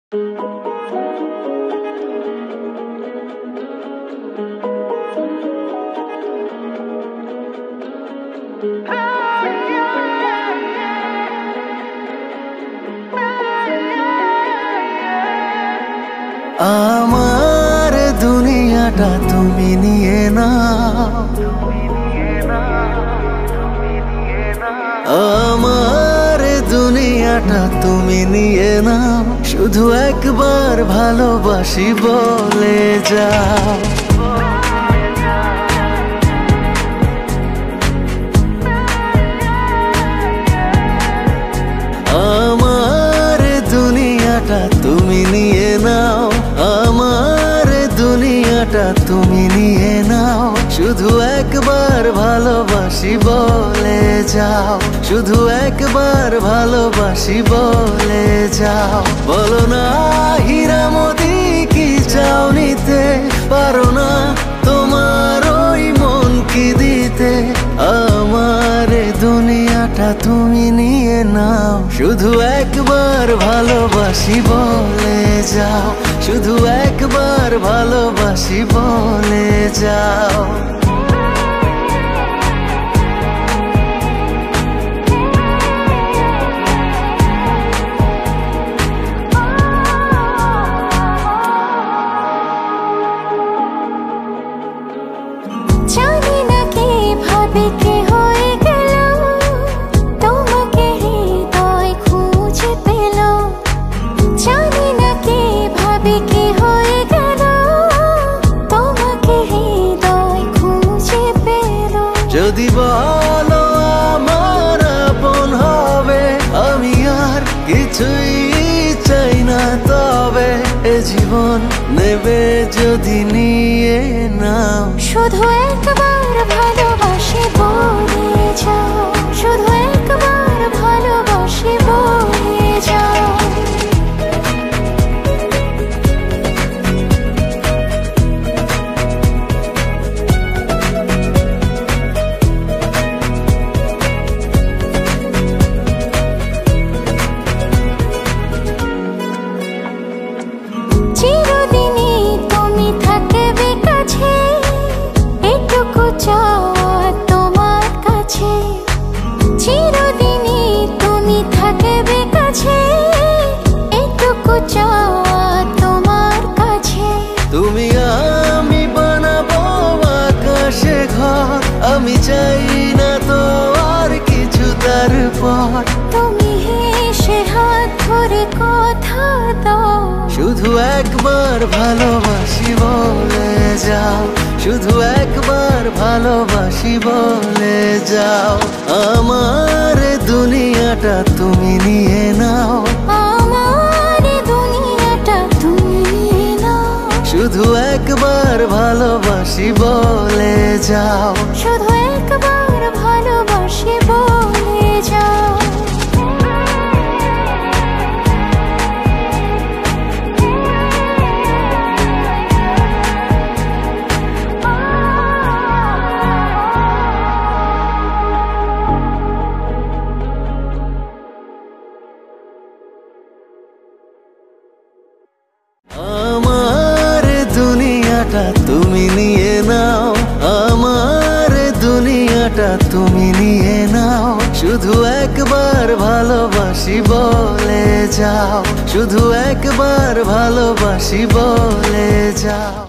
আমার দুনিয়াটা তুমি নিয়ে নাও, আমার দুনিয়াটা তুমি নিয়ে নাও, শুধু একবার ভালোবাসি বলে যাও। আমার দুনিয়াটা তুমি নিয়ে নাও, আমার দুনিয়াটা তুমি নিয়ে নাও, শুধু একবার ভালোবাসি বলে যাও, শুধু একবার ভালোবাসি বলে যাও। বলো না হীরামতি কি চাও নিতে, পারো না তোমার ওই মন কি দিতে। আমার দুনিয়াটা তুমি নিয়ে নাও, শুধু একবার ভালোবাসি বলে যাও, শুধু একবার ভালোবাসি বলে যাও। জানি না কিভাবে কি হয়ে গেল, তোমাকে হৃদয় খুঁজে পেল। জানি না কিভাবে কি হয়ে গেল, তোমাকে হৃদয় খুঁজে পেল। যদি বলো আমার আপন হবে, আমি আর কিছুই চাই না, তবে এ জীবন নেবে যদি নিয়ে নাও। শুধু একবার ভালোবাসি বলে যাও, শুধু একবার ভালোবাসি বলে যাও। চিরদিনই তুমি থাকবে কাছে, এটুকু চাওয়া তোমার কাছে। চিরদিনই তুমি থাকবে কাছে, এটুকু চাওয়া তোমার কাছে। তুমি আমি বানাবো আকাশে ঘর, আমি চাই না তো আর কিছু তারপর। তুমি হেসে হাত ধরে কথা দাও, শুধু একবার ভালোবাসি বলে যাও, শুধু একবার ভালোবাসি বলে যাও। আমার দুনিয়াটা তুমি নিয়ে নাও, আমার দুনিয়াটা তুমি নিয়ে নাও, শুধু একবার ভালোবাসি বলে যাও। শুধু একবার ভালোবাসি বলে যাও। আমার দুনিয়াটা তুমি নিয়ে নাও, আমার দুনিয়াটা তুমি নিয়ে নাও, শুধু একবার ভালোবাসি বলে যাও, শুধু একবার ভালোবাসি বলে যাও।